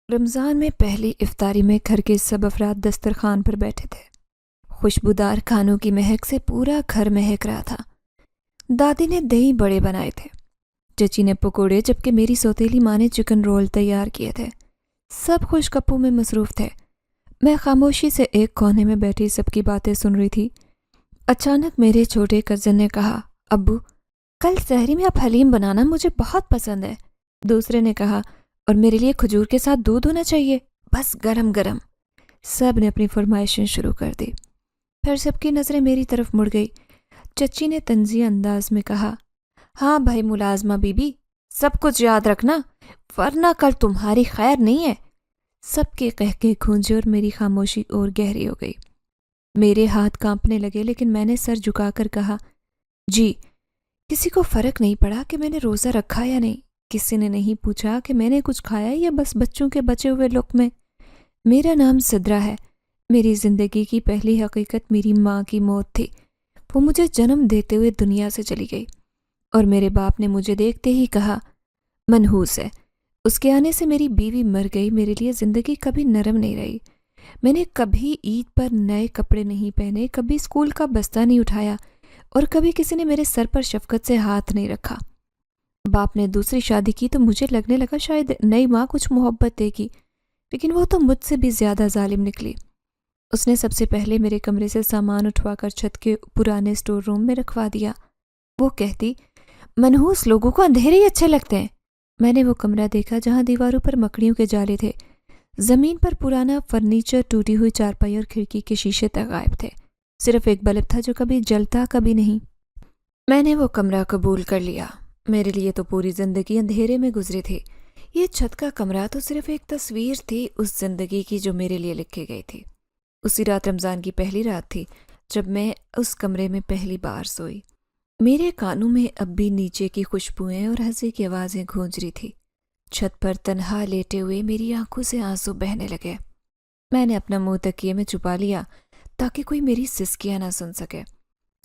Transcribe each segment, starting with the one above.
رمضان میں پہلی افطاری میں گھر کے سب افراد دسترخوان پر بیٹھے تھے۔ خوشبودار کھانوں کی مہک سے پورا گھر مہک رہا تھا۔ دادی نے دہی بڑے بنائے تھے، چچی نے پکوڑے، جبکہ میری سوتیلی ماں نے چکن رول تیار کیے تھے۔ سب خوش گپوں میں مصروف تھے۔ میں خاموشی سے ایک کونے میں بیٹھی سب کی باتیں سن رہی تھی۔ اچانک میرے چھوٹے کزن نے کہا، ابو کل سحری میں آپ حلیم بنانا، مجھے بہت پسند ہے۔ دوسرے نے کہا، اور میرے لیے کھجور کے ساتھ دودھ ہونا چاہیے، بس گرم گرم۔ سب نے اپنی فرمائشیں شروع کر دی۔ پھر سب کی نظریں میری طرف مڑ گئی۔ چچی نے طنزیہ انداز میں کہا، ہاں بھائی ملازمہ بی بی، سب کچھ یاد رکھنا ورنہ کل تمہاری خیر نہیں ہے۔ سب کے قہقہے گونجے اور میری خاموشی اور گہری ہو گئی۔ میرے ہاتھ کانپنے لگے، لیکن میں نے سر جھکا کر کہا، جی۔ کسی کو فرق نہیں پڑا کہ میں نے روزہ رکھا یا نہیں۔ کسی نے نہیں پوچھا کہ میں نے کچھ کھایا یا بس بچوں کے بچے ہوئے لقمے۔ میرا نام صدرہ ہے۔ میری زندگی کی پہلی حقیقت میری ماں کی موت تھی۔ وہ مجھے جنم دیتے ہوئے دنیا سے چلی گئی، اور میرے باپ نے مجھے دیکھتے ہی کہا، منحوس ہے۔ اس کے آنے سے میری بیوی مر گئی۔ میرے لیے زندگی کبھی نرم نہیں رہی۔ میں نے کبھی عید پر نئے کپڑے نہیں پہنے، کبھی اسکول کا بستہ نہیں اٹھایا، اور کبھی کسی نے میرے سر پر شفقت سے ہاتھ نہیں رکھا۔ باپ نے دوسری شادی کی تو مجھے لگنے لگا شاید نئی ماں کچھ محبت دے گی، لیکن وہ تو مجھ سے بھی زیادہ ظالم نکلی۔ اس نے سب سے پہلے میرے کمرے سے سامان اٹھوا کر چھت کے پرانے اسٹور روم میں رکھوا دیا۔ وہ کہتی، منحوس لوگوں کو اندھیرے ہی اچھے لگتے ہیں۔ میں نے وہ کمرہ دیکھا جہاں دیواروں پر مکڑیوں کے جالے تھے، زمین پر پرانا فرنیچر، ٹوٹی ہوئی چارپائی اور کھڑکی کے شیشے تک غائب تھے۔ صرف ایک بلب تھا جو کبھی جلتا کبھی نہیں۔ میں نے وہ کمرہ قبول کر لیا۔ میرے لیے تو پوری زندگی اندھیرے میں گزری تھی۔ یہ چھت کا کمرہ تو صرف ایک تصویر تھی اس زندگی کی جو میرے لیے لکھی گئی تھی۔ اسی رات رمضان کی پہلی رات تھی جب میں اس کمرے میں پہلی بار سوئی۔ میرے کانوں میں اب بھی نیچے کی خوشبوئیں اور ہنسی کی آوازیں گونج رہی تھی۔ چھت پر تنہا لیٹے ہوئے میری آنکھوں سے آنسو بہنے لگے۔ میں نے اپنا منہ تکیے میں چھپا لیا تاکہ کوئی میری سسکیاں نہ سن سکے،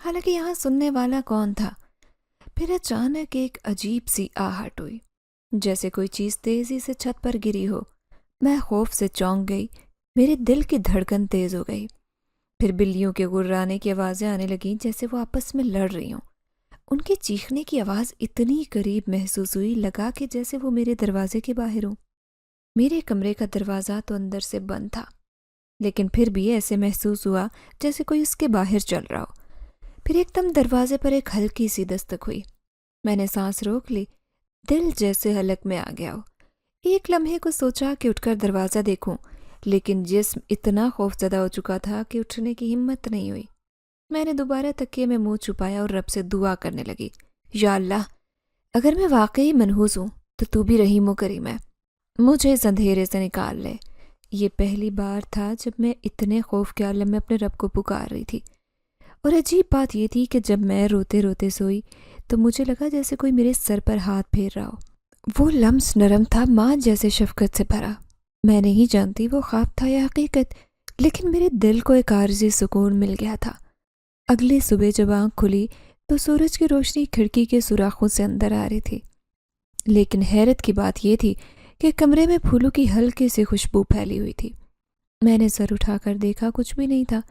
حالانکہ یہاں سننے والا کون تھا۔ پھر اچانک ایک عجیب سی آہٹ ہوئی، جیسے کوئی چیز تیزی سے چھت پر گری ہو۔ میں خوف سے چونک گئی، میرے دل کی دھڑکن تیز ہو گئی۔ پھر بلیوں کے گررانے کی آوازیں آنے لگیں جیسے وہ آپس میں لڑ رہی ہوں۔ ان کے چیخنے کی آواز اتنی قریب محسوس ہوئی، لگا کہ جیسے وہ میرے دروازے کے باہر ہوں۔ میرے کمرے کا دروازہ تو اندر سے بند تھا، لیکن پھر بھی ایسے محسوس ہوا جیسے کوئی اس کے باہر چل رہا ہو۔ پھر ایک دم دروازے پر ایک ہلکی سی دستک ہوئی۔ میں نے سانس روک لی، دل جیسے حلق میں آ گیا ہو۔ ایک لمحے کو سوچا کہ اٹھ کر دروازہ دیکھوں، لیکن جسم اتنا خوف زدہ ہو چکا تھا کہ اٹھنے کی ہمت نہیں ہوئی۔ میں نے دوبارہ تکیے میں منہ چھپایا اور رب سے دعا کرنے لگی، یا اللہ، اگر میں واقعی منحوس ہوں تو بھی رحیم و کریم ہے، مجھے اس اندھیرے سے نکال لے۔ یہ پہلی بار تھا جب میں اتنے خوف کے عالم میں اپنے رب کو پکار رہی تھی۔ اور عجیب بات یہ تھی کہ جب میں روتے روتے سوئی تو مجھے لگا جیسے کوئی میرے سر پر ہاتھ پھیر رہا ہو۔ وہ لمس نرم تھا، ماں جیسے شفقت سے بھرا۔ میں نہیں جانتی وہ خواب تھا یا حقیقت، لیکن میرے دل کو ایک عارضی سکون مل گیا تھا۔ اگلی صبح جب آنکھ کھلی تو سورج کی روشنی کھڑکی کے سوراخوں سے اندر آ رہی تھی، لیکن حیرت کی بات یہ تھی کہ کمرے میں پھولوں کی ہلکی سی خوشبو پھیلی ہوئی تھی۔ میں نے سر اٹھا کر دیکھا، کچھ بھی نہیں تھا،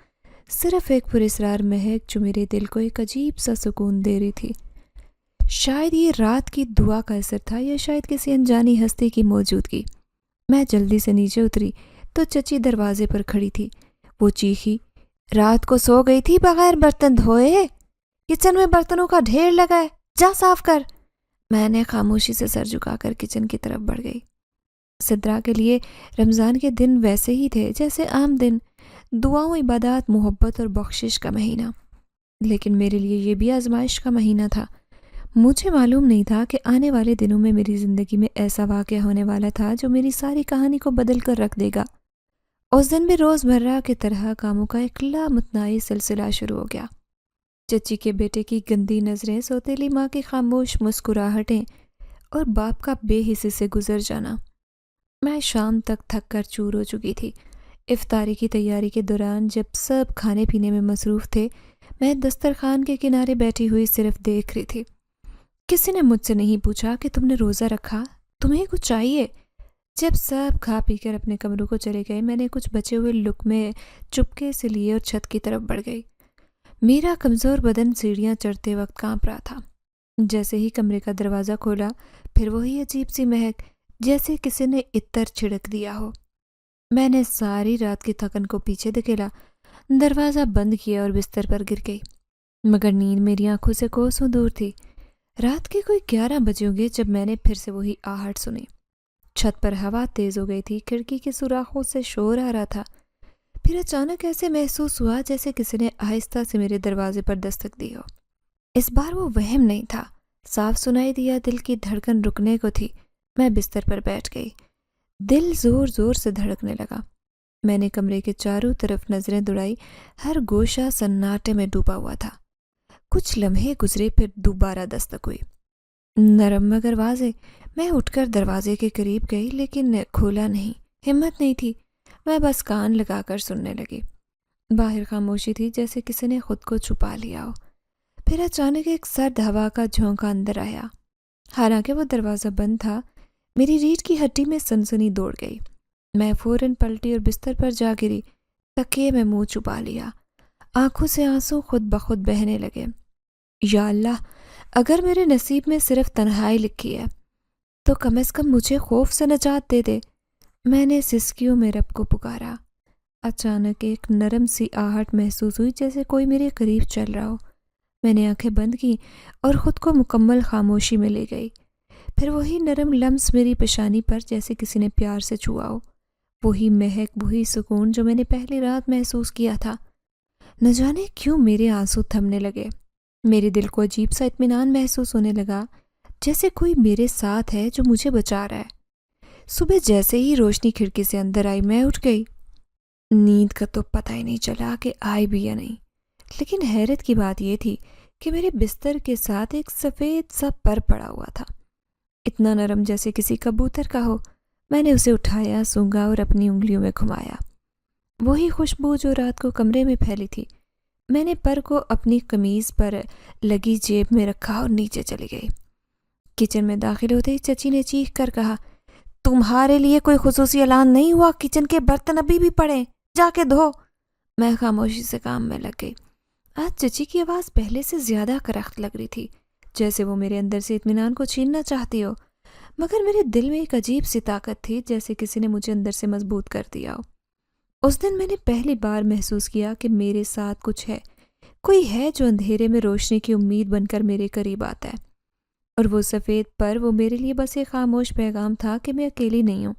صرف ایک پراسرار مہک جو میرے دل کو ایک عجیب سا سکون دے رہی تھی۔ شاید یہ رات کی دعا کا اثر تھا، یا شاید کسی انجانی ہستی کی موجودگی۔ میں جلدی سے نیچے اتری تو چچی دروازے پر کھڑی تھی۔ وہ چیخی، رات کو سو گئی تھی بغیر برتن دھوئے؟ کچن میں برتنوں کا ڈھیر لگا ہے، جا صاف کر۔ میں نے خاموشی سے سر جھکا کر کچن کی طرف بڑھ گئی۔ صدرہ کے لیے رمضان کے دن ویسے ہی تھے جیسے عام دن، دعاؤں، عبادات، محبت اور بخشش کا مہینہ۔ لیکن میرے لیے یہ بھی آزمائش کا مہینہ تھا۔ مجھے معلوم نہیں تھا کہ آنے والے دنوں میں میری زندگی میں ایسا واقعہ ہونے والا تھا جو میری ساری کہانی کو بدل کر رکھ دے گا۔ اس دن بھی روزمرہ کی طرح کاموں کا ایک لامتناہی سلسلہ شروع ہو گیا۔ چچی کے بیٹے کی گندی نظریں، سوتیلی ماں کی خاموش مسکراہٹیں اور باپ کا بے حسی سے گزر جانا۔ میں شام تک تھک کر چور ہو چکی تھی۔ افطاری کی تیاری کے دوران جب سب کھانے پینے میں مصروف تھے، میں دسترخوان کے کنارے بیٹھی ہوئی صرف دیکھ رہی تھی۔ کسی نے مجھ سے نہیں پوچھا کہ تم نے روزہ رکھا، تمہیں کچھ چاہیے؟ جب سب کھا پی کر اپنے کمروں کو چلے گئے، میں نے کچھ بچے ہوئے لقمے چپکے سے لیے اور چھت کی طرف بڑھ گئی۔ میرا کمزور بدن سیڑھیاں چڑھتے وقت کانپ رہا تھا۔ جیسے ہی کمرے کا دروازہ کھولا، پھر وہی عجیب سی مہک، جیسے کسی نے عطر چھڑک دیا ہو۔ میں نے ساری رات کی تھکن کو پیچھے دھکیلا، دروازہ بند کیا اور بستر پر گر گئی، مگر نیند میری آنکھوں سے کوسوں دور تھی۔ رات کے کوئی 11 بجے ہوں گے جب میں نے پھر سے وہی آہٹ سنی۔ چھت پر ہوا تیز ہو گئی تھی، کھڑکی کے سوراخوں سے شور آ رہا تھا۔ پھر اچانک ایسے محسوس ہوا جیسے کسی نے آہستہ سے میرے دروازے پر دستک دی ہو۔ اس بار وہ وہم نہیں تھا، صاف سنائی دیا، دل کی دھڑکن رکنے کو تھی۔ میں بستر پر بیٹھ گئی، دل زور زور سے دھڑکنے لگا۔ میں نے کمرے کے چاروں طرف نظریں دوڑائی، ہر گوشہ سناٹے میں ڈوبا ہوا تھا۔ کچھ لمحے گزرے، پھر دوبارہ دستک ہوئی، نرم مگر واضح۔ میں اٹھ کر دروازے کے قریب گئی، لیکن کھولا نہیں، ہمت نہیں تھی۔ میں بس کان لگا کر سننے لگی۔ باہر خاموشی تھی، جیسے کسی نے خود کو چھپا لیا ہو۔ پھر اچانک ایک سرد ہوا کا جھونکا اندر آیا۔ حالانکہ وہ دروازہ بند تھا، میری ریڑھ کی ہڈی میں سنسنی دوڑ گئی۔ میں فوراً پلٹی اور بستر پر جا گری، تکیے میں منہ چھپا لیا۔ آنکھوں سے آنسو خود بخود بہنے لگے۔ یا اللہ، اگر میرے نصیب میں صرف تنہائی لکھی ہے تو کم از کم مجھے خوف سے نجات دے دے۔ میں نے سسکیوں میں رب کو پکارا۔ اچانک ایک نرم سی آہٹ محسوس ہوئی، جیسے کوئی میرے قریب چل رہا ہو۔ میں نے آنکھیں بند کی اور خود کو مکمل خاموشی میں لے گئی۔ پھر وہی نرم لمس میری پیشانی پر، جیسے کسی نے پیار سے چھوا ہو۔ وہی مہک، وہی سکون جو میں نے پہلی رات محسوس کیا تھا۔ نہ جانے کیوں میرے آنسو تھمنے لگے۔ میرے دل کو عجیب سا اطمینان محسوس ہونے لگا، جیسے کوئی میرے ساتھ ہے جو مجھے بچا رہا ہے۔ صبح جیسے ہی روشنی کھڑکی سے اندر آئی، میں اٹھ گئی۔ نیند کا تو پتہ ہی نہیں چلا کہ آئی بھی یا نہیں، لیکن حیرت کی بات یہ تھی کہ میرے بستر کے ساتھ ایک سفید سا پر پڑا ہوا تھا، اتنا نرم جیسے کسی کبوتر کا ہو۔ میں نے اسے اٹھایا، سونگھا اور اپنی انگلیوں میں گھمایا۔ وہی خوشبو جو رات کو کمرے میں پھیلی تھی۔ میں نے پر کو اپنی قمیض پر لگی جیب میں رکھا اور نیچے چلی گئی۔ کچن میں داخل ہوتے ہی چچی نے چیخ کر کہا، تمہارے لیے کوئی خصوصی اعلان نہیں ہوا؟ کچن کے برتن ابھی بھی پڑے، جا کے دھو۔ میں خاموشی سے کام میں لگ گئی۔ آج چچی کی آواز پہلے سے زیادہ کرخت لگ رہی تھی، جیسے وہ میرے اندر سے اطمینان کو چھیننا چاہتی ہو، مگر میرے دل میں ایک عجیب سی طاقت تھی، جیسے کسی نے مجھے اندر سے مضبوط کر دیا ہو۔ اس دن میں نے پہلی بار محسوس کیا کہ میرے ساتھ کچھ ہے، کوئی ہے جو اندھیرے میں روشنی کی امید بن کر میرے قریب آتا ہے۔ اور وہ سفید پر، وہ میرے لیے بس ایک خاموش پیغام تھا کہ میں اکیلی نہیں ہوں۔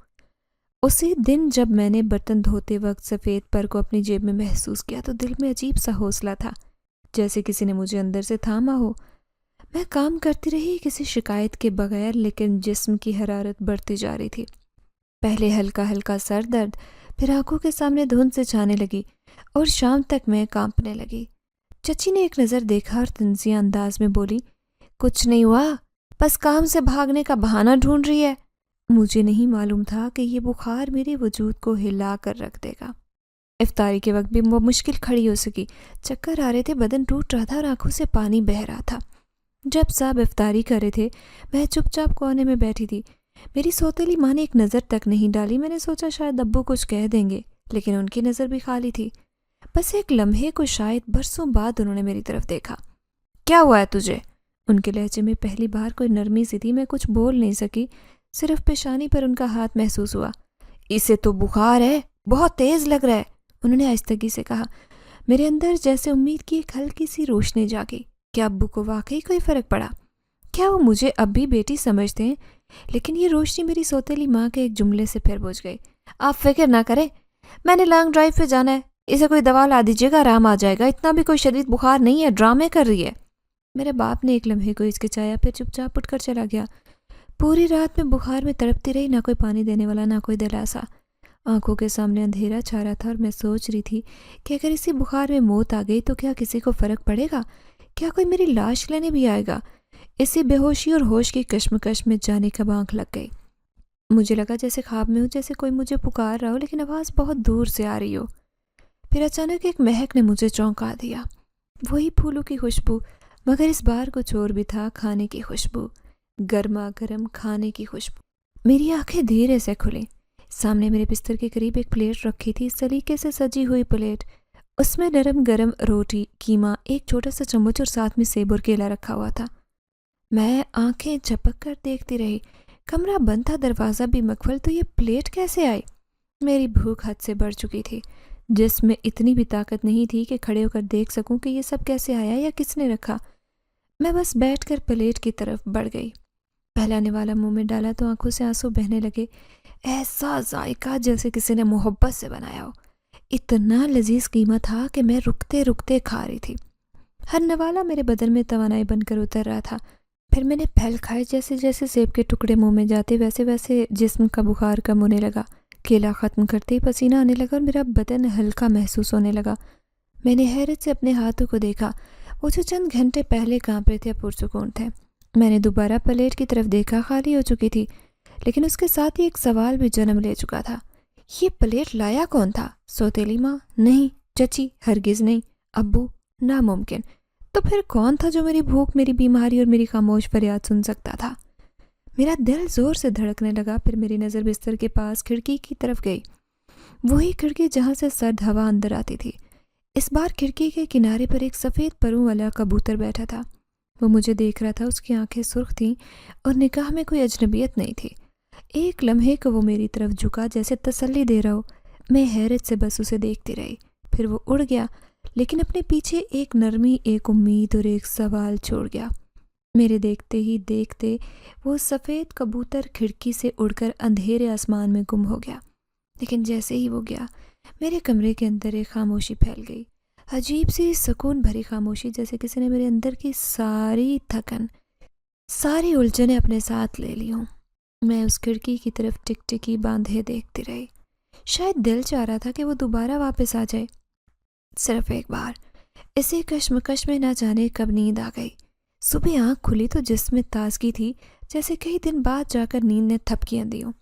اسی دن جب میں نے برتن دھوتے وقت سفید پر کو اپنی جیب میں محسوس کیا تو دل میں عجیب سا حوصلہ تھا، جیسے کسی نے مجھے اندر سے تھاما ہو۔ میں کام کرتی رہی کسی شکایت کے بغیر، لیکن جسم کی حرارت بڑھتی جا رہی تھی۔ پہلے ہلکا ہلکا سر درد، پھر آنکھوں کے سامنے دھند سے چھانے لگی اور شام تک میں کانپنے لگی۔ چچی نے ایک نظر دیکھا اور تنزیہ انداز میں بولی، کچھ نہیں ہوا، بس کام سے بھاگنے کا بہانہ ڈھونڈ رہی ہے۔ مجھے نہیں معلوم تھا کہ یہ بخار میرے وجود کو ہلا کر رکھ دے گا۔ افطاری کے وقت بھی وہ مشکل کھڑی ہو سکی، چکر آ رہے تھے، بدن ٹوٹ رہا تھا اور آنکھوں سے پانی بہہ رہا تھا۔ جب سب افطاری کر رہے تھے، میں چپ چاپ کونے میں بیٹھی تھی۔ میری سوتیلی ماں نے ایک نظر تک نہیں ڈالی۔ میں نے سوچا شاید ابو کچھ کہہ دیں گے، لیکن ان کی نظر بھی خالی تھی۔ بس ایک لمحے کو شاید برسوں بعد انہوں نے میری طرف دیکھا۔ کیا ہوا ہے تجھے؟ ان کے لہجے میں پہلی بار کوئی نرمی سی تھی۔ میں کچھ بول نہیں سکی، صرف پیشانی پر ان کا ہاتھ محسوس ہوا۔ اسے تو بخار ہے، بہت تیز لگ رہا ہے، انہوں نے آہستگی سے کہا۔ میرے اندر جیسے امید کی ایک ہلکی سی روشنی جاگی۔ کیا ابو کو واقعی کوئی فرق پڑا؟ کیا وہ مجھے اب بھی بیٹی سمجھتے ہیں؟ لیکن یہ روشنی میری سوتیلی ماں کے ایک جملے سے پھر بجھ گئی۔ آپ فکر نہ کریں، میں نے لانگ ڈرائیو پہ جانا ہے، اسے کوئی دوا لا دیجیے گا، آرام آ جائے گا، اتنا بھی کوئی شدید بخار نہیں ہے، ڈرامے کر رہی ہے۔ میرے باپ نے ایک لمحے کو ہچکچایا، پھر چپ چاپ اٹھ کر چلا گیا۔ پوری رات میں بخار میں تڑپتی رہی، نہ کوئی پانی دینے والا، نہ کوئی دلاسا۔ آنکھوں کے سامنے اندھیرا چھا رہا تھا اور میں سوچ رہی تھی کہ اگر اسی بخار میں موت آ گئی تو کیا کسی کو فرق پڑے گا؟ کیا کوئی میری لاش لینے بھی آئے گا؟ اسی بے ہوشی اور ہوش کی کشمکش میں جانے کب آنکھ لگ گئی۔ مجھے لگا جیسے خواب میں ہوں، جیسے کوئی مجھے پکار رہا ہو، لیکن آواز بہت دور سے آ رہی ہو۔ پھر اچانک ایک مہک نے مجھے چونکا دیا، وہی پھولوں کی خوشبو، مگر اس بار کچھ اور بھی تھا، کھانے کی خوشبو، گرما گرم کھانے کی خوشبو۔ میری آنکھیں دھیرے سے کھلیں۔ سامنے میرے بستر کے قریب ایک پلیٹ رکھی تھی، سلیقے سے سجی ہوئی پلیٹ، اس میں نرم گرم روٹی، قیمہ، ایک چھوٹا سا چمچ اور ساتھ میں سیب اور کیلا رکھا ہوا تھا۔ میں آنکھیں جھپک کر دیکھتی رہی۔ کمرہ بند تھا، دروازہ بھی مقفل، تو یہ پلیٹ کیسے آئی؟ میری بھوک حد سے بڑھ چکی تھی، جسم میں اتنی بھی طاقت نہیں تھی کہ کھڑے ہو کر دیکھ سکوں کہ یہ سب کیسے آیا یا کس نے رکھا۔ میں بس بیٹھ کر پلیٹ کی طرف بڑھ گئی، پہلا نوالا منہ میں ڈالا تو آنکھوں سے آنسو بہنے لگے۔ ایسا ذائقہ جیسے کسی نے محبت سے بنایا ہو، اتنا لذیذ قیمہ تھا کہ میں رکتے رکتے کھا رہی تھی۔ ہر نوالا میرے بدن میں توانائی بن کر اتر رہا تھا۔ پھر میں نے پھل کھائے، جیسے جیسے سیب کے ٹکڑے منہ میں جاتے ویسے ویسے جسم کا بخار کم ہونے لگا۔ کیلا ختم کرتے ہی پسینہ آنے لگا اور میرا بدن ہلکا محسوس ہونے لگا۔ میں نے حیرت سے اپنے ہاتھوں کو دیکھا، وہ جو چند گھنٹے پہلے کانپ رہے تھے اب پرسکون تھے۔ میں نے دوبارہ پلیٹ کی طرف دیکھا، خالی ہو چکی تھی، لیکن اس کے ساتھ ہی ایک سوال بھی جنم لے چکا تھا۔ یہ پلیٹ لایا کون تھا؟ سوتیلی ماں؟ نہیں۔ چچی؟ ہرگز نہیں۔ ابو؟ ناممکن۔ تو پھر کون تھا جو میری بھوک، میری بیماری اور میری خاموش فریاد سن سکتا تھا؟ میرا دل زور سے دھڑکنے لگا۔ پھر میری نظر بستر کے پاس کھڑکی کی طرف گئی، وہی کھڑکی جہاں سے سرد ہوا اندر آتی تھی۔ اس بار کھڑکی کے کنارے پر ایک سفید پروں والا کبوتر بیٹھا تھا۔ وہ مجھے دیکھ رہا تھا، اس کی آنکھیں سرخ تھیں اور نگاہ میں کوئی اجنبیت نہیں تھی۔ ایک لمحے کو وہ میری طرف جھکا جیسے تسلی دے رہا ہو۔ میں حیرت سے بس اسے دیکھتی رہی۔ پھر وہ اڑ گیا، لیکن اپنے پیچھے ایک نرمی، ایک امید اور ایک سوال چھوڑ گیا۔ میرے دیکھتے ہی دیکھتے وہ سفید کبوتر کھڑکی سے اڑ کر اندھیرے آسمان میں گم ہو گیا۔ لیکن جیسے ہی وہ گیا، میرے کمرے کے اندر ایک خاموشی پھیل گئی، عجیب سی سکون بھری خاموشی، جیسے کسی نے میرے اندر کی ساری تھکن، ساری الجھنیں اپنے ساتھ لے لی ہوں۔ میں اس کھڑکی کی طرف ٹک ٹکی باندھے دیکھتی رہی۔ شاید دل چاہ رہا تھا کہ وہ دوبارہ واپس آ جائے، صرف ایک بار۔ اسی کشمکش میں نہ جانے کب نیند آ گئی۔ صبح آنکھ کھلی تو جسم میں تازگی تھی، جیسے کئی دن بعد جا کر نیند نے تھپکیاں دی ہوں۔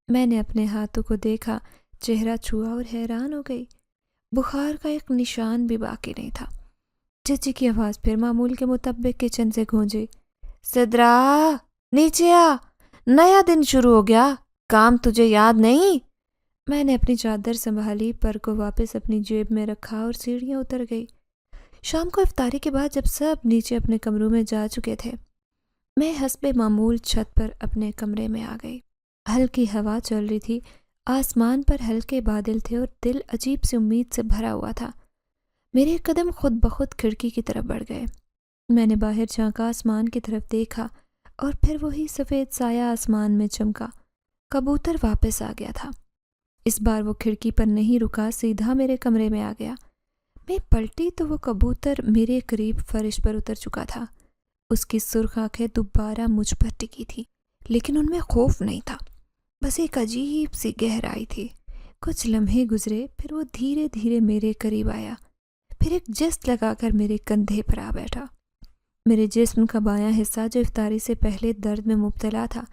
میں نے اپنے ہاتھوں کو دیکھا، چہرہ چھوا اور حیران ہو گئی۔ بخار کا ایک نشان بھی باقی نہیں تھا۔ چچی کی آواز پھر معمول کے مطابق کچن سے گونجی۔ سدرا، نیچے آ، نیا دن شروع ہو گیا، کام تجھے یاد نہیں؟ میں نے اپنی چادر سنبھالی، پر کو واپس اپنی جیب میں رکھا اور سیڑھیاں اتر گئی۔ شام کو افطاری کے بعد جب سب نیچے اپنے کمروں میں جا چکے تھے، میں حسب معمول چھت پر اپنے کمرے میں آ گئی۔ ہلکی ہوا چل رہی تھی، آسمان پر ہلکے بادل تھے اور دل عجیب سی امید سے بھرا ہوا تھا۔ میرے قدم خود بخود کھڑکی کی طرف بڑھ گئے۔ میں نے باہر جھانکا، آسمان کی طرف دیکھا اور پھر وہی سفید سایہ آسمان میں چمکا۔ کبوتر واپس آ گیا تھا۔ اس بار وہ کھڑکی پر نہیں رکا، سیدھا میرے کمرے میں آ گیا۔ میں پلٹی تو وہ کبوتر میرے قریب فرش پر اتر چکا تھا۔ اس کی سرخ آنکھیں دوبارہ مجھ پر ٹکی تھی، لیکن ان میں خوف نہیں تھا، بس ایک عجیب سی گہرائی تھی۔ کچھ لمحے گزرے، پھر وہ دھیرے دھیرے میرے قریب آیا، پھر ایک جست لگا کر میرے کندھے پر آ بیٹھا۔ میرے جسم کا بایاں حصہ جو افطاری سے پہلے درد میں مبتلا تھا،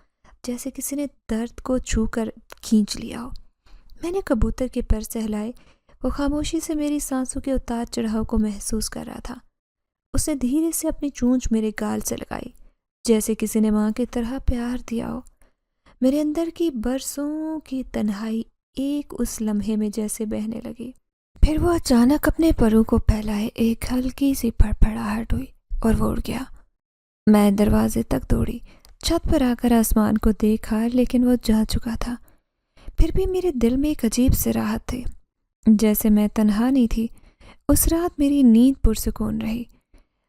جیسے کسی نے درد کو چھو کر کھینچ لیا ہو۔ میں نے کبوتر کے پر سہلائے، وہ خاموشی سے میری سانسوں کے اتار چڑھاؤ کو محسوس کر رہا تھا۔ اس نے دھیرے سے اپنی چونچ میرے گال سے لگائی، جیسے کسی نے ماں کی طرح پیار دیا ہو۔ میرے اندر کی برسوں کی تنہائی ایک اس لمحے میں جیسے بہنے لگی۔ پھر وہ اچانک اپنے پروں کو پھیلائے، ایک ہلکی سی پھڑپھڑاہٹ ہوئی اور وہ اڑ گیا۔ میں دروازے تک دوڑی، چھت پر آ کر آسمان کو دیکھا، لیکن وہ جا چکا تھا۔ پھر بھی میرے دل میں ایک عجیب سی راحت تھی، جیسے میں تنہا نہیں تھی۔ اس رات میری نیند پرسکون رہی۔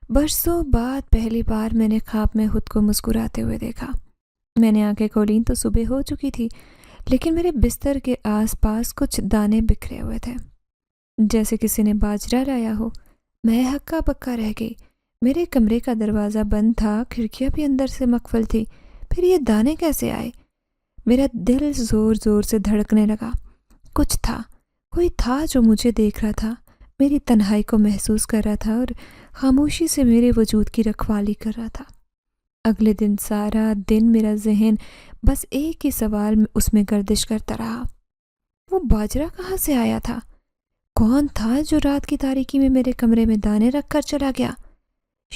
برسوں بعد پہلی بار میں نے خواب میں خود کو مسکراتے ہوئے دیکھا۔ میں نے آنکھیں کھولیں تو صبح ہو چکی تھی، لیکن میرے بستر کے آس پاس کچھ دانے بکھرے ہوئے تھے، جیسے کسی نے باجرہ لایا ہو۔ میں ہکا بکا رہ گئی۔ میرے کمرے کا دروازہ بند تھا، کھڑکیاں بھی اندر سے مقفل تھی، پھر یہ دانے کیسے آئے؟ میرا دل زور زور سے دھڑکنے لگا۔ کچھ تھا، کوئی تھا جو مجھے دیکھ رہا تھا، میری تنہائی کو محسوس کر رہا تھا اور خاموشی سے میرے وجود کی رکھوالی کر رہا تھا۔ اگلے دن سارا دن میرا ذہن بس ایک ہی سوال اس میں گردش کرتا رہا، وہ باجرہ کہاں سے آیا تھا؟ کون تھا جو رات کی تاریکی میں میرے کمرے میں دانے رکھ کر چلا گیا؟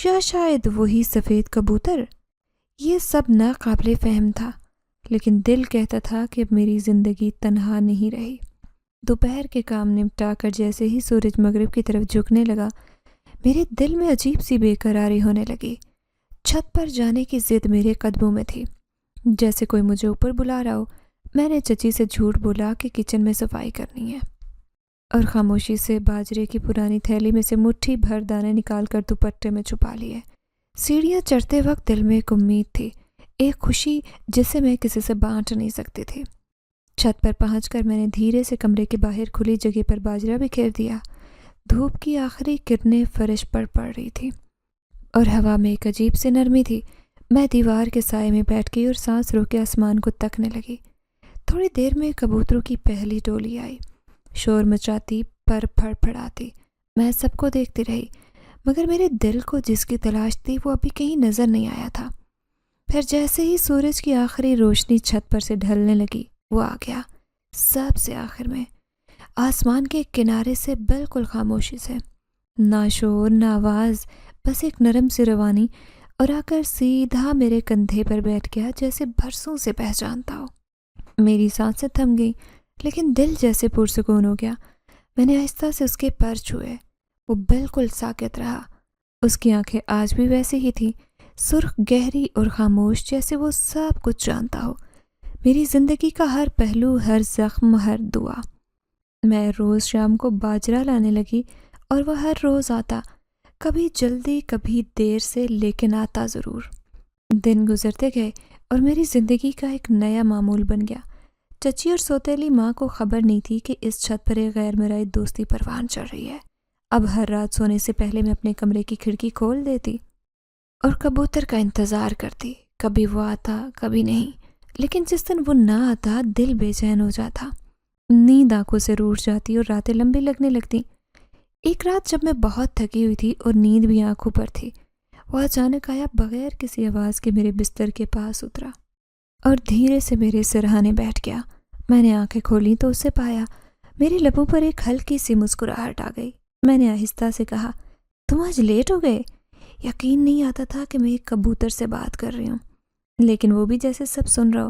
یا شاید وہی سفید کبوتر؟ یہ سب ناقابل فہم تھا، لیکن دل کہتا تھا کہ اب میری زندگی تنہا نہیں رہی۔ دوپہر کے کام نمٹا کر جیسے ہی سورج مغرب کی طرف جھکنے لگا، میرے دل میں عجیب سی بے قراری ہونے لگی۔ چھت پر جانے کی ضد میرے قدموں میں تھی، جیسے کوئی مجھے اوپر بلا رہا ہو۔ میں نے چچی سے جھوٹ بولا کہ کچن میں صفائی کرنی ہے، اور خاموشی سے باجرے کی پرانی تھیلی میں سے مٹھی بھر دانے نکال کر دوپٹے میں چھپا لیے۔ سیڑھیاں چڑھتے وقت دل میں ایک امید تھی، ایک خوشی جسے میں کسی سے بانٹ نہیں سکتی تھی۔ چھت پر پہنچ کر میں نے دھیرے سے کمرے کے باہر کھلی جگہ پر باجرہ بکھیر دیا۔ دھوپ کی آخری کرنیں فرش پر پڑ رہی تھی اور ہوا میں ایک عجیب سی نرمی تھی۔ میں دیوار کے سائے میں بیٹھ گئی اور سانس روکے آسمان کو تکنے لگی۔ تھوڑی دیر میں کبوتروں کی پہلی ٹولی آئی، شور مچاتی، پر پھڑ پھڑاتی۔ میں سب کو دیکھتی رہی، مگر میرے دل کو جس کی تلاش تھی وہ ابھی کہیں نظر نہیں آیا تھا۔ پھر جیسے ہی سورج کی آخری روشنی چھت پر سے ڈھلنے لگی، وہ آ گیا، سب سے آخر میں، آسمان کے کنارے سے بالکل خاموشی سے، نہ شور نہ آواز، بس ایک نرم سی روانی، اور آ کر سیدھا میرے کندھے پر بیٹھ گیا جیسے برسوں سے پہچانتا ہو۔ میری سانسیں تھم گئیں، لیکن دل جیسے پرسکون ہو گیا۔ میں نے آہستہ سے اس کے پر چھوئے، وہ بالکل ساکت رہا۔ اس کی آنکھیں آج بھی ویسی ہی تھیں، سرخ، گہری اور خاموش، جیسے وہ سب کچھ جانتا ہو، میری زندگی کا ہر پہلو، ہر زخم، ہر دعا۔ میں روز شام کو باجرہ لانے لگی اور وہ ہر روز آتا، کبھی جلدی کبھی دیر سے، لیکن آتا ضرور۔ دن گزرتے گئے اور میری زندگی کا ایک نیا معمول بن گیا۔ چچی اور سوتیلی ماں کو خبر نہیں تھی کہ اس چھت پر ایک غیر مرئی دوستی پروان چڑھ رہی ہے۔ اب ہر رات سونے سے پہلے میں اپنے کمرے کی کھڑکی کھول دیتی اور کبوتر کا انتظار کرتی۔ کبھی وہ آتا، کبھی نہیں، لیکن جس دن وہ نہ آتا دل بے چین ہو جاتا، نیند آنکھوں سے روٹھ جاتی اور راتیں لمبی لگنے لگتی۔ ایک رات جب میں بہت تھکی ہوئی تھی اور نیند بھی آنکھوں پر تھی، وہ اچانک آیا، بغیر کسی آواز کے میرے بستر کے پاس اترا اور دھیرے سے میرے سرہانے بیٹھ گیا۔ میں نے آنکھیں کھولیں تو اسے پایا۔ میرے لبوں پر ایک ہلکی سی مسکراہٹ آ گئی۔ میں نے آہستہ سے کہا، تم آج لیٹ ہو گئے؟ یقین نہیں آتا تھا کہ میں ایک کبوتر سے بات کر رہی ہوں، لیکن وہ بھی جیسے سب سن رہا ہو۔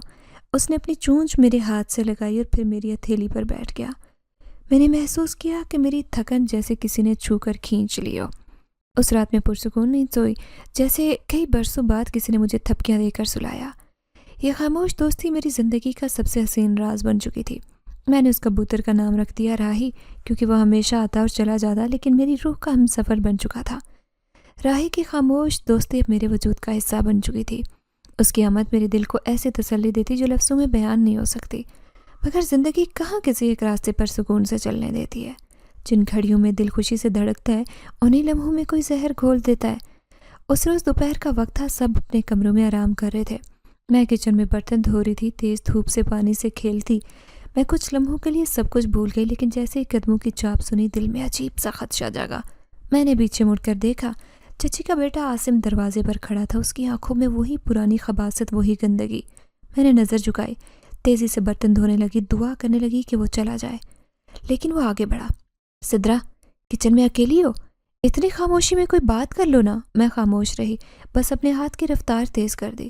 اس نے اپنی چونچ میرے ہاتھ سے لگائی اور پھر میری ہتھیلی پر بیٹھ گیا۔ میں نے محسوس کیا کہ میری تھکن جیسے کسی نے چھو کر کھینچ لی ہو۔ اس رات میں پرسکون نیند سوئی، جیسے کئی برسوں بعد کسی نے مجھے تھپکیاں دے کر سلایا۔ یہ خاموش دوستی میری زندگی کا سب سے حسین راز بن چکی تھی۔ میں نے اس کبوتر کا نام رکھ دیا راہی، کیونکہ وہ ہمیشہ آتا اور چلا جاتا، لیکن میری روح کا ہم سفر بن چکا تھا۔ راہی کی خاموش دوستی اب میرے وجود کا حصہ بن چکی تھی۔ اس کی آمد میرے دل کو ایسے تسلی دیتی جو لفظوں میں بیان نہیں ہو سکتی، مگر زندگی کہاں کسی ایک راستے پر سکون سے چلنے دیتی ہے۔ جن گھڑیوں میں دل خوشی سے دھڑکتا ہے، انہیں لمحوں میں کوئی زہر گھول دیتا ہے۔ اس روز دوپہر کا وقت تھا، سب اپنے کمروں میں آرام کر رہے تھے۔ میں کچن میں برتن دھو رہی تھی، تیز دھوپ سے پانی سے کھیلتی۔ میں کچھ لمحوں کے لیے سب کچھ بھول گئی، لیکن جیسے ہی قدموں کی چاپ سنی، دل میں عجیب سا خدشہ جاگا۔ میں نے پیچھے مڑ کر دیکھا، چچی کا بیٹا عاصم دروازے پر کھڑا تھا، اس کی آنکھوں میں وہی پرانی خباثت، وہی گندگی۔ میں نے نظر جھکائی، تیزی سے برتن دھونے لگی، دعا کرنے لگی کہ وہ چلا جائے، لیکن وہ آگے بڑھا۔ سدرا، کچن میں اکیلی ہو؟ اتنی خاموشی میں کوئی بات کر لو نا۔ میں خاموش رہی، بس اپنے ہاتھ کی رفتار تیز کر دی۔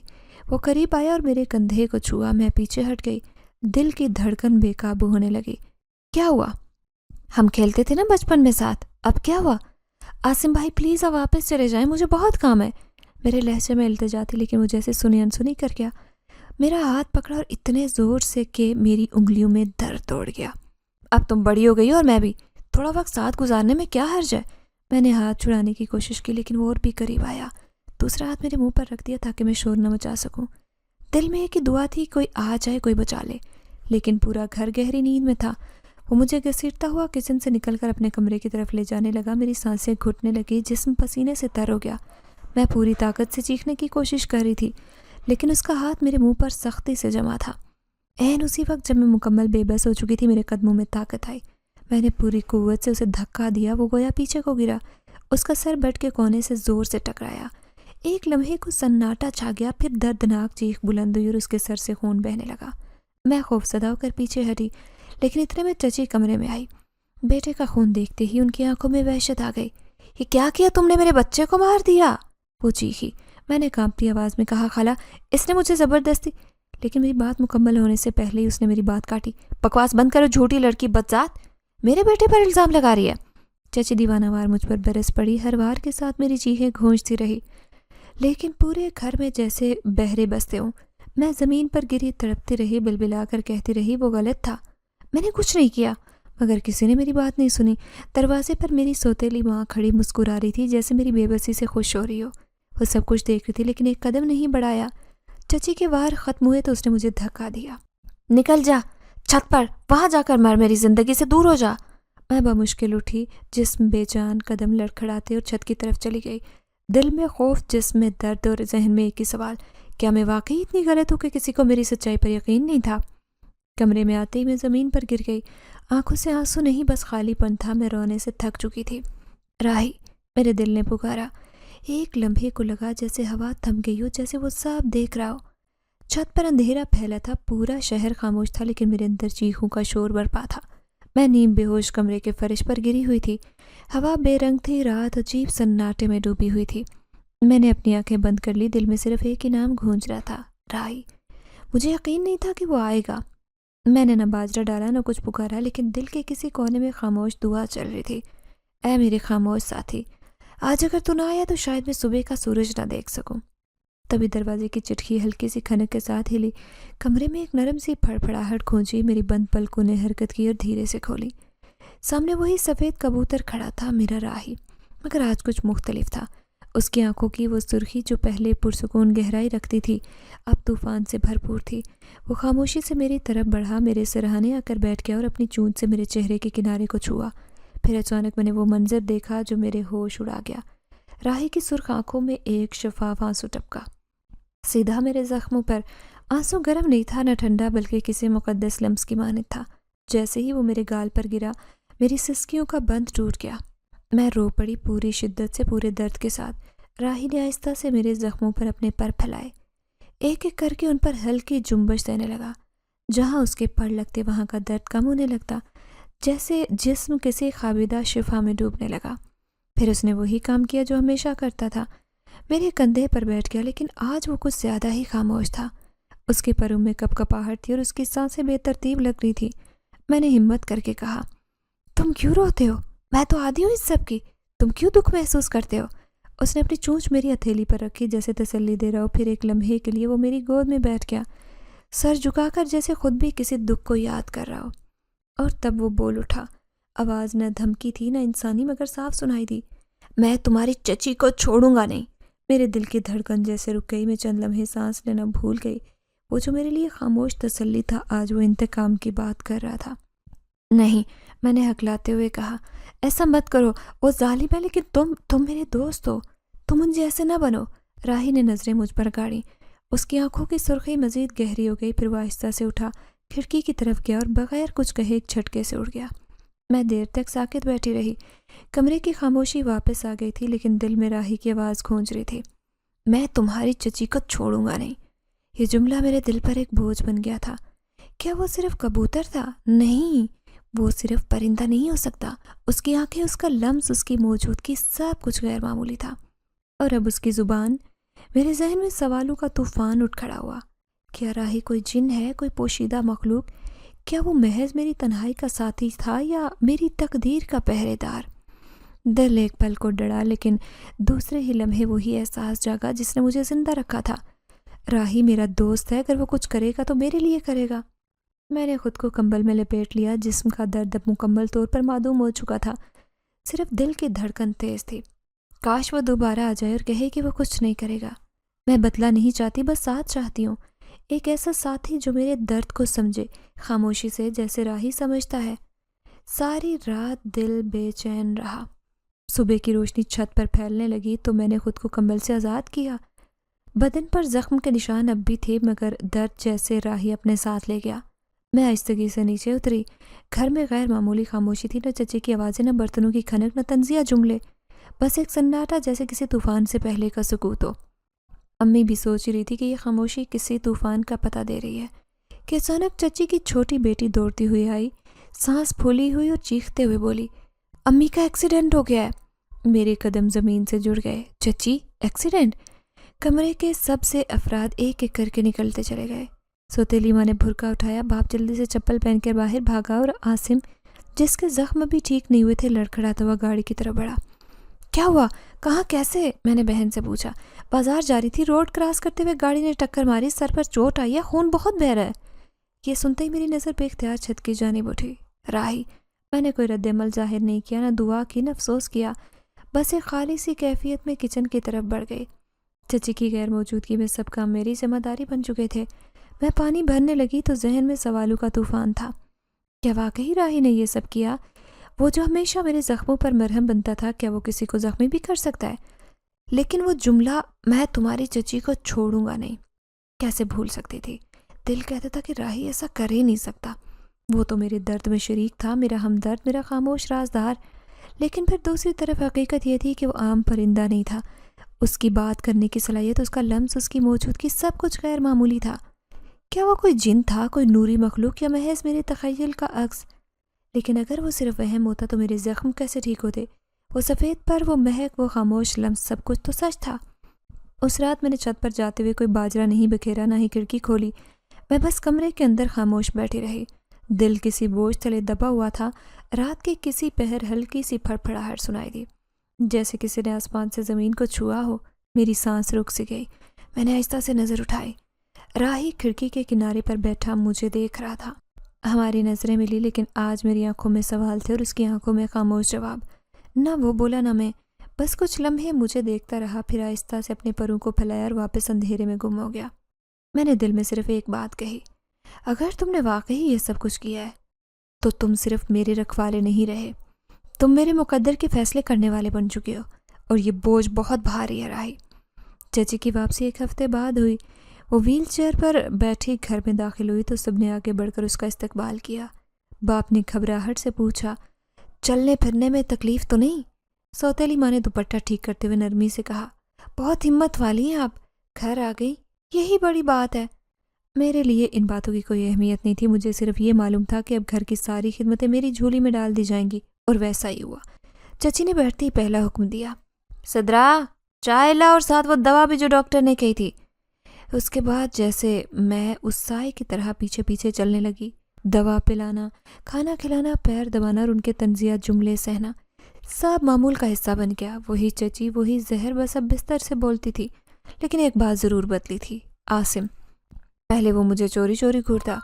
وہ قریب آیا اور میرے کندھے کو چھوا۔ میں پیچھے ہٹ گئی، دل کی دھڑکن بے قابو ہونے لگی۔ کیا ہوا؟ ہم کھیلتے تھے نا بچپن میں ساتھ، اب کیا ہوا؟ عاصم بھائی پلیز آپ واپس چلے جائیں، مجھے بہت کام ہے۔ میرے لہجے میں التجا تھی، لیکن وہ جیسے سنی انسنی کر گیا۔ میرا ہاتھ پکڑا اور اتنے زور سے کہ میری انگلیوں میں درد توڑ گیا۔ اب تم بڑی ہو گئی ہو اور میں بھی، تھوڑا وقت ساتھ گزارنے میں کیا حرج ہے؟ میں نے ہاتھ چھڑانے کی کوشش کی، لیکن وہ اور بھی قریب آیا۔ دوسرا ہاتھ میرے منہ پر رکھ دیا تاکہ میں شور نہ مچا سکوں۔ دل میں ایک ہی دعا تھی، کوئی آ جائے، کوئی بچا لے، لیکن پورا گھر گہری نیند میں تھا۔ وہ مجھے گھسیٹتا ہوا کچن سے نکل کر اپنے کمرے کی طرف لے جانے لگا۔ میری سانسیں گھٹنے لگی، جسم پسینے سے تر ہو گیا۔ میں پوری طاقت سے چیخنے کی کوشش کر رہی تھی، لیکن اس کا ہاتھ میرے منہ پر سختی سے جما تھا۔ عین اسی وقت جب میں مکمل بے بس ہو چکی تھی، میرے قدموں میں طاقت آئی۔ میں نے پوری قوت سے اسے دھکا دیا، وہ گویا پیچھے کو گرا۔ اس کا سر بیڈ کے کونے سے زور سے ٹکرایا۔ ایک لمحے کو سناٹا چھا گیا، پھر دردناک چیخ بلند ہوئی اور اس کے سر سے خون بہنے لگا۔ میں خوفزدہ ہو کر پیچھے ہٹی، لیکن اتنے میں چچی کمرے میں آئی۔ بیٹے کا خون دیکھتے ہی ان کی آنکھوں میں وحشت آ گئی۔ یہ کیا کیا تم نے؟ میرے بچے کو مار دیا، وہ چیخی۔ میں نے کانپتی آواز میں کہا، خالہ اس نے مجھے زبردستی، لیکن میری بات مکمل ہونے سے پہلے ہی اس نے میری بات کاٹی۔ بکواس بند کرو جھوٹی لڑکی بدذات، میرے بیٹے پر الزام لگا رہی ہے۔ چچی دیوانہ وار مجھ پر برس پڑی، ہر وار کے ساتھ میری چیخیں گونجتی رہی، لیکن پورے گھر میں جیسے بہرے بستے ہوں۔ میں زمین پر گری تڑپتی رہی، بلبلا کر کہتی رہی وہ غلط تھا، میں نے کچھ نہیں کیا، مگر کسی نے میری بات نہیں سنی۔ دروازے پر میری سوتیلی ماں کھڑی مسکرا رہی تھی جیسے میری بے بسی سے خوش ہو رہی ہو۔ وہ سب کچھ دیکھ رہی تھی لیکن ایک قدم نہیں بڑھایا۔ چچی کے وار ختم ہوئے تو اس نے مجھے دھکا دیا۔ نکل جا چھت پر، وہاں جا کر مر، میری زندگی سے دور ہو جا۔ میں بمشکل اٹھی، جسم بے جان، قدم لڑکھڑاتے اور چھت کی طرف چلی گئی۔ دل میں خوف، جسم میں درد اور ذہن میں ایک ہی سوال، کیا میں واقعی اتنی غلط ہوں کہ کسی کو میری سچائی پر یقین نہیں تھا؟ کمرے میں آتے ہی میں زمین پر گر گئی۔ آنکھوں سے آنسو نہیں، بس خالی پن تھا، میں رونے سے تھک چکی تھی۔ راہی، میرے دل نے پکارا۔ ایک لمحے کو لگا جیسے ہوا تھم گئی ہو، جیسے وہ سب دیکھ رہا ہو۔ چھت پر اندھیرا پھیلا تھا، پورا شہر خاموش تھا، لیکن میرے اندر چیخوں کا شور برپا تھا۔ میں نیم بے ہوش کمرے کے فرش پر گری ہوئی تھی۔ ہوا بے رنگ تھی، رات عجیب سناٹے میں ڈوبی ہوئی تھی۔ میں نے اپنی آنکھیں بند کر لی، دل میں صرف ایک ہی نام گونج رہا تھا، راہی۔ مجھے یقین نہیں تھا کہ وہ آئے گا۔ میں نے نہ باجرہ ڈالا، نہ کچھ پکارا، لیکن دل کے کسی کونے میں خاموش دعا چل رہی تھی، اے میرے خاموش ساتھی، آج اگر تو نہ آیا تو شاید میں صبح کا سورج نہ دیکھ سکوں۔ تبھی دروازے کی چٹکی ہلکی سی کھنک کے ساتھ ہلی، کمرے میں ایک نرم سی پھڑپھڑاہٹ گونجی، میری بند پلکوں نے حرکت کی اور دھیرے سے کھولی۔ سامنے وہی سفید کبوتر کھڑا تھا، میرا راہی، مگر آج کچھ مختلف تھا۔ اس کی آنکھوں کی وہ سرخی جو پہلے پرسکون گہرائی رکھتی تھی، اب طوفان سے بھرپور تھی۔ وہ خاموشی سے میری طرف بڑھا، میرے سرہانے آ کر بیٹھ گیا اور اپنی چونچ سے میرے چہرے کے کنارے کو چھوا۔ پھر اچانک میں نے وہ منظر دیکھا جو میرے ہوش اڑا گیا۔ راہی کی سرخ آنکھوں میں ایک شفاف آنسو ٹپکا، سیدھا میرے زخموں پر۔ آنسو گرم نہیں تھا، نہ ٹھنڈا، بلکہ کسی مقدس لمس کی مانند تھا۔ جیسے ہی وہ میرے گال پر گرا، میری سسکیوں کا بند ٹوٹ گیا۔ میں رو پڑی، پوری شدت سے، پورے درد کے ساتھ۔ راہی نے آہستہ سے میرے زخموں پر اپنے پر پھیلائے، ایک ایک کر کے ان پر ہلکی جنبش دینے لگا۔ جہاں اس کے پر لگتے وہاں کا درد کم ہونے لگتا، جیسے جسم کسی خوابیدہ شفا میں ڈوبنے لگا۔ پھر اس نے وہی کام کیا جو ہمیشہ کرتا تھا، میرے کندھے پر بیٹھ گیا، لیکن آج وہ کچھ زیادہ ہی خاموش تھا۔ اس کے پروں میں کپ کپاہٹ تھی اور اس کی سانسیں بے ترتیب لگ رہی تھی۔ میں نے ہمت کر کے کہا، تم کیوں روتے ہو؟ میں تو عادی ہوں اس سب کی، تم کیوں دکھ محسوس کرتے ہو؟ اس نے اپنی چونچ میری ہتھیلی پر رکھی جیسے تسلی دے رہا ہو، پھر ایک لمحے کے لیے وہ میری گود میں بیٹھ گیا، سر جھکا کر جیسے خود بھی کسی دکھ کو یاد کر رہا ہو۔ اور تب وہ بول اٹھا، آواز نہ دھمکی تھی نہ انسانی، مگر صاف سنائی دی، میں تمہاری چچی کو چھوڑوں گا نہیں۔ میرے دل کی دھڑکن جیسے رک گئی، میں چند لمحے سانس لینا بھول گئی۔ وہ جو میرے لیے خاموش تسلی تھا، آج وہ انتقام کی بات کر رہا تھا۔ نہیں، میں نے ہکلاتے ہوئے کہا، ایسا مت کرو، وہ ظالم ہے، لیکن تم میرے دوست ہو، تم ان جیسے نہ بنو۔ راہی نے نظریں مجھ پر گاڑی، اس کی آنکھوں کی سرخی مزید گہری ہو گئی، پھر وہ آہستہ سے اٹھا، کھڑکی کی طرف گیا اور بغیر کچھ کہے ایک جھٹکے سے اڑ گیا۔ میں دیر تک ساکت بیٹھی رہی، کمرے کی خاموشی واپس آ گئی تھی، لیکن دل میں راہی کی آواز گونج رہی تھی، میں تمہاری چچی کو چھوڑوں گا نہیں۔ یہ جملہ میرے دل پر ایک بوجھ بن گیا تھا۔ کیا وہ صرف کبوتر تھا؟ نہیں، وہ صرف پرندہ نہیں ہو سکتا۔ اس کی آنکھیں، اس کا لمس، اس کی موجودگی، سب کچھ غیر معمولی تھا۔ اور اب اس کی زبان، میرے ذہن میں سوالوں کا طوفان اٹھ کھڑا ہوا۔ کیا راہی کوئی جن ہے، کوئی پوشیدہ مخلوق؟ کیا وہ محض میری تنہائی کا ساتھی تھا یا میری تقدیر کا پہرے دار؟ دل ایک پل کو ڈرا، لیکن دوسرے ہی لمحے وہی احساس جاگا جس نے مجھے زندہ رکھا تھا، راہی میرا دوست ہے، اگر وہ کچھ کرے گا تو میرے لیے کرے گا۔ میں نے خود کو کمبل میں لپیٹ لیا، جسم کا درد اب مکمل طور پر معدوم ہو چکا تھا، صرف دل کی دھڑکن تیز تھی۔ کاش وہ دوبارہ آ جائے اور کہے کہ وہ کچھ نہیں کرے گا۔ میں بدلہ نہیں چاہتی، بس ساتھ چاہتی ہوں، ایک ایسا ساتھی جو میرے درد کو سمجھے، خاموشی سے، جیسے راہی سمجھتا ہے۔ ساری رات دل بے چین رہا۔ صبح کی روشنی چھت پر پھیلنے لگی تو میں نے خود کو کمبل سے آزاد کیا۔ بدن پر زخم کے نشان اب بھی تھے، مگر درد جیسے راہی اپنے ساتھ لے گیا۔ میں آہستگی سے نیچے اتری۔ گھر میں غیر معمولی خاموشی تھی، نہ چچے کی آوازیں، نہ برتنوں کی کھنک، نہ طنزیہ جملے، بس ایک سناٹا جیسے کسی طوفان سے پہلے کا سکوت ہو۔ امی بھی سوچ رہی تھی کہ یہ خاموشی کسی طوفان کا پتہ دے رہی ہے کہ اچانک چچی کی چھوٹی بیٹی دوڑتی ہوئی آئی، سانس پھولی ہوئی اور چیختے ہوئے بولی، امی کا ایکسیڈنٹ ہو گیا ہے۔ میرے قدم زمین سے جڑ گئے۔ چچی، ایکسیڈنٹ؟ کمرے کے سب سے افراد ایک ایک کر کے نکلتے چلے گئے۔ سوتیلی ماں نے بھرکا اٹھایا۔ باپ جلدی سے چپل پہن کر باہر بھاگا اور عاصم جس کے زخم ابھی ٹھیک نہیں ہوئے تھے لڑکھڑاتا ہوا گاڑی کی طرف بڑھا۔ کیا ہوا؟ کہاں؟ کیسے؟ میں نے بہن سے پوچھا۔ بازار جا رہی تھی، روڈ کراس کرتے ہوئے گاڑی نے ٹکر ماری، سر پر چوٹ آئی ہے، خون بہت بہہ رہا ہے۔ یہ سنتے ہی میری نظر بے اختیار چھت کی جانب اٹھی۔ راہی؟ میں نے کوئی رد عمل ظاہر نہیں کیا، نہ دعا کی نہ افسوس کیا، بس ایک خالی سی کیفیت میں کچن کی طرف بڑھ گئی۔ چچی کی غیر موجودگی میں سب کام میری ذمہ داری بن چکے تھے۔ میں پانی بھرنے لگی تو ذہن میں سوالوں کا طوفان تھا۔ کیا واقعی راہی نے یہ سب کیا؟ وہ جو ہمیشہ میرے زخموں پر مرہم بنتا تھا، کیا وہ کسی کو زخمی بھی کر سکتا ہے؟ لیکن وہ جملہ میں تمہاری چچی کو چھوڑوں گا نہیں کیسے بھول سکتی تھی؟ دل کہتا تھا کہ راہی ایسا کر ہی نہیں سکتا۔ وہ تو میرے درد میں شریک تھا، میرا ہمدرد، میرا خاموش رازدار۔ لیکن پھر دوسری طرف حقیقت یہ تھی کہ وہ عام پرندہ نہیں تھا۔ اس کی بات کرنے کی صلاحیت، اس کا لمس، اس کی موجودگی، سب کچھ غیر معمولی تھا۔ کیا وہ کوئی جن تھا، کوئی نوری مخلوق، یا محض میرے تخیل کا عکس؟ لیکن اگر وہ صرف وہم ہوتا تو میرے زخم کیسے ٹھیک ہوتے؟ وہ سفید پر، وہ مہک، وہ خاموش لمس، سب کچھ تو سچ تھا۔ اس رات میں نے چھت پر جاتے ہوئے کوئی باجرہ نہیں بکھیرا، نہ ہی کھڑکی کھولی۔ میں بس کمرے کے اندر خاموش بیٹھی رہی۔ دل کسی بوجھ تلے دبا ہوا تھا۔ رات کے کسی پہر ہلکی سی پھڑپھڑاہٹ سنائی دی، جیسے کسی نے آسمان سے زمین کو چھوا ہو۔ میری سانس رک سی گئی۔ میں نے آہستہ سے نظر اٹھائی۔ راہی کھڑکی کے کنارے پر بیٹھا مجھے دیکھ رہا تھا۔ ہماری نظریں ملی، لیکن آج میری آنکھوں میں سوال تھے اور اس کی آنکھوں میں خاموش جواب۔ نہ وہ بولا نہ میں، بس کچھ لمحے مجھے دیکھتا رہا، پھر آہستہ سے اپنے پروں کو پھیلایا اور واپس اندھیرے میں گم ہو گیا۔ میں نے دل میں صرف ایک بات کہی، اگر تم نے واقعی یہ سب کچھ کیا ہے تو تم صرف میرے رکھوالے نہیں رہے، تم میرے مقدر کے فیصلے کرنے والے بن چکے ہو، اور یہ بوجھ بہت بھاری ہے راہی۔ چچی کی واپسی ایک ہفتے بعد ہوئی۔ وہ ویل چیئر پر بیٹھی گھر میں داخل ہوئی تو سب نے آگے بڑھ کر اس کا استقبال کیا۔ باپ نے گھبراہٹ سے پوچھا، چلنے پھرنے میں تکلیف تو نہیں؟ سوتیلی ماں نے دوپٹہ ٹھیک کرتے ہوئے نرمی سے کہا، بہت ہمت والی ہیں آپ، گھر آ گئی، یہی بڑی بات ہے۔ میرے لیے ان باتوں کی کوئی اہمیت نہیں تھی، مجھے صرف یہ معلوم تھا کہ اب گھر کی ساری خدمتیں میری جھولی میں ڈال دی جائیں گی، اور ویسا ہی ہوا۔ چچی نے بیٹھتے ہی پہلا حکم دیا، صدرا چائے لا، اور ساتھ وہ دوا بھی جو ڈاکٹر نے کہی تھی۔ اس کے بعد جیسے میں اس سائے کی طرح پیچھے پیچھے چلنے لگی۔ دوا پلانا، کھانا کھلانا، پیر دبانا اور ان کے تنزیہ جملے سہنا سب معمول کا حصہ بن گیا۔ وہی چچی، وہی زہر، بس اب بستر سے بولتی تھی۔ لیکن ایک بات ضرور بدلی تھی، عاصم۔ پہلے وہ مجھے چوری چوری گھورتا،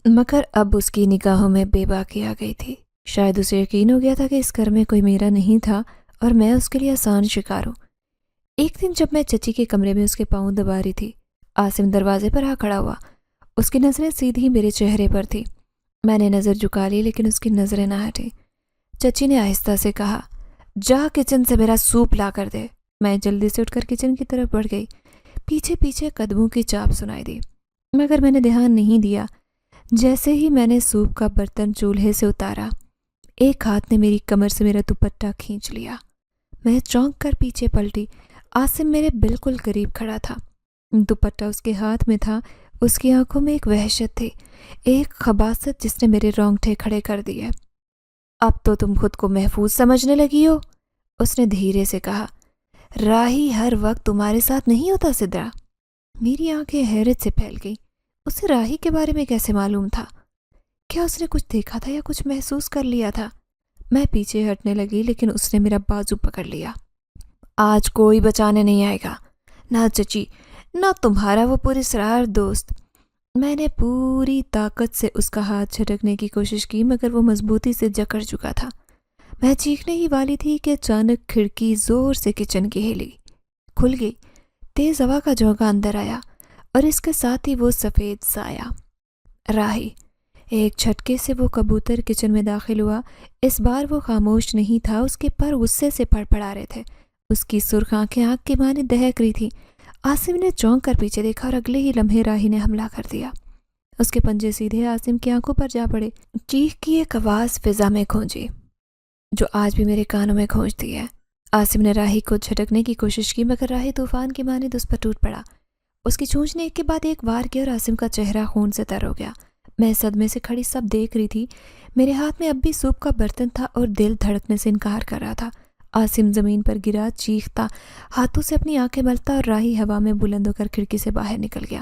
مگر اب اس کی نگاہوں میں بے باکی آ گئی تھی۔ شاید اسے یقین ہو گیا تھا کہ اس گھر میں کوئی میرا نہیں تھا اور میں اس کے لیے آسان شکار ہوں۔ ایک دن جب میں چچی کے کمرے میں اس کے پاؤں دبا رہی تھی، عاصم دروازے پر آ کھڑا ہوا۔ اس کی نظریں سیدھی میرے چہرے پر تھی۔ میں نے نظر جھکا لی، لیکن اس کی نظریں نہ ہٹیں۔ چچی نے آہستہ سے کہا، جا کچن سے میرا سوپ لا کر دے۔ میں جلدی سے اٹھ کر کچن کی طرف بڑھ گئی۔ پیچھے پیچھے قدموں کی چاپ سنائی دی، مگر میں نے دھیان نہیں دیا۔ جیسے ہی میں نے سوپ کا برتن چولہے سے اتارا، ایک ہاتھ نے میری کمر سے میرا دوپٹہ کھینچ لیا۔ میں چونک کر پیچھے پلٹی۔ عاصم میرے بالکل قریب کھڑا تھا، دوپٹہ اس کے ہاتھ میں تھا۔ اس کی آنکھوں میں ایک وحشت تھی، ایک خباثت جس نے میرے رونگٹے کھڑے کر دیے۔ اب تو تم خود کو محفوظ سمجھنے لگی ہو، اس نے دھیرے سے کہا۔ راہی ہر وقت تمہارے ساتھ نہیں ہوتا صدرا۔ میری آنکھیں حیرت سے پھیل گئیں۔ اسے راہی کے بارے میں کیسے معلوم تھا؟ کیا اس نے کچھ دیکھا تھا یا کچھ محسوس کر لیا تھا؟ میں پیچھے ہٹنے لگی، لیکن اس نے میرا بازو پکڑ لیا۔ آج کوئی بچانے نہیں آئے گا، نہ چچی، نہ تمہارا وہ پراسرار دوست۔ میں نے پوری طاقت سے اس کا ہاتھ جھٹکنے کی کوشش کی، مگر وہ مضبوطی سے جکڑ چکا تھا۔ میں چیخنے ہی والی تھی کہ اچانک کھڑکی زور سے کچن کی ہلی، کھل گئی۔ تیز ہوا کا جھونکا اندر آیا، اور اس کے ساتھ ہی وہ سفید سایہ، راہی۔ ایک جھٹکے سے وہ کبوتر کچن میں داخل ہوا۔ اس بار وہ خاموش نہیں تھا، اس کے پر غصے سے پڑپڑا رہے تھے۔ اس کی سرخ آنکھیں آگ کی مانے دہک رہی تھیں۔ عاصم نے چونک کر پیچھے دیکھا اور اگلے ہی لمحے راہی نے حملہ کر دیا۔ اس کے پنجے سیدھے عاصم کی آنکھوں پر جا پڑے۔ چیخ کی ایک آواز فضا میں گونجی، جو آج بھی میرے کانوں میں گونجتی ہے۔ عاصم نے راہی کو جھٹکنے کی کوشش کی، مگر راہی طوفان کی مانند اس پر ٹوٹ پڑا۔ اس کی چونچ نے ایک کے بعد ایک وار کیا اور عاصم کا چہرہ خون سے تر ہو گیا۔ میں صدمے سے کھڑی سب دیکھ رہی تھی۔ میرے ہاتھ میں اب بھی سوپ کا برتن تھا اور دل دھڑکنے سے انکار کر رہا تھا۔ عاصم زمین پر گرا، چیختا، ہاتھوں سے اپنی آنکھیں ملتا، اور راہی ہوا میں بلند ہو کر کھڑکی سے باہر نکل گیا۔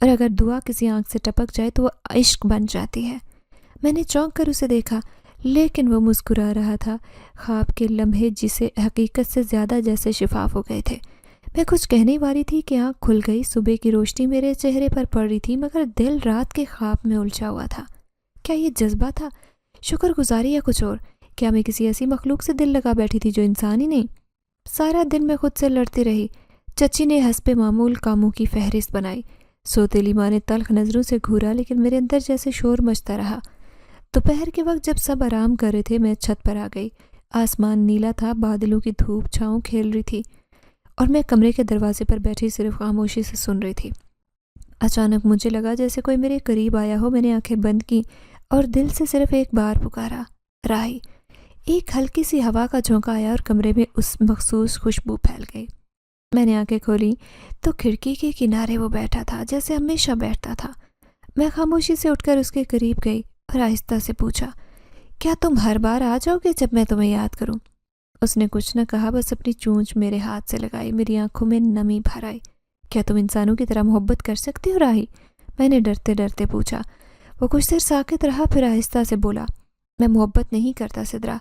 اور اگر دعا کسی آنکھ سے ٹپک جائے تو وہ عشق بن جاتی ہے۔ میں نے چونک کر اسے دیکھا، لیکن وہ مسکرا رہا تھا۔ خواب کے لمحے جسے حقیقت سے زیادہ جیسے شفاف ہو گئے تھے۔ میں کچھ کہنے والی تھی کہ آنکھ کھل گئی۔ صبح کی روشنی میرے چہرے پر پڑ رہی تھی، مگر دل رات کے خواب میں الجھا ہوا تھا۔ کیا یہ جذبہ تھا، شکر گزاری، یا کچھ اور؟ کیا میں کسی ایسی مخلوق سے دل لگا بیٹھی تھی جو انسان ہی نہیں؟ سارا دن میں خود سے لڑتی رہی۔ چچی نے حسب معمول کاموں کی فہرست بنائی۔ سوتیلی ماں نے تلخ نظروں سے گھورا، لیکن میرے اندر جیسے شور مچتا رہا۔ دوپہر کے وقت جب سب آرام کر رہے تھے، میں چھت پر آ گئی۔ آسمان نیلا تھا، بادلوں کی دھوپ چھاؤں کھیل رہی تھی، اور میں کمرے کے دروازے پر بیٹھی صرف خاموشی سے سن رہی تھی۔ اچانک مجھے لگا جیسے کوئی میرے قریب آیا ہو۔ میں نے آنکھیں بند کی اور دل سے صرف ایک بار پکارا، راہی۔ ایک ہلکی سی ہوا کا جھونکا آیا اور کمرے میں اس مخصوص خوشبو پھیل گئی۔ میں نے آنکھیں کھولی تو کھڑکی کے کنارے وہ بیٹھا تھا جیسے ہمیشہ بیٹھتا تھا۔ میں خاموشی سے اٹھ کر اس کے قریب گئی اور آہستہ سے پوچھا، کیا تم ہر بار آ جاؤ گے جب میں تمہیں یاد کروں؟ اس نے کچھ نہ کہا، بس اپنی چونچ میرے ہاتھ سے لگائی۔ میری آنکھوں میں نمی بھر آئی۔ کیا تم انسانوں کی طرح محبت کر سکتی ہو، راہی؟ میں نے ڈرتے ڈرتے پوچھا۔ وہ کچھ دیر ساکت رہا، پھر آہستہ سے بولا، میں محبت نہیں کرتا سدرا،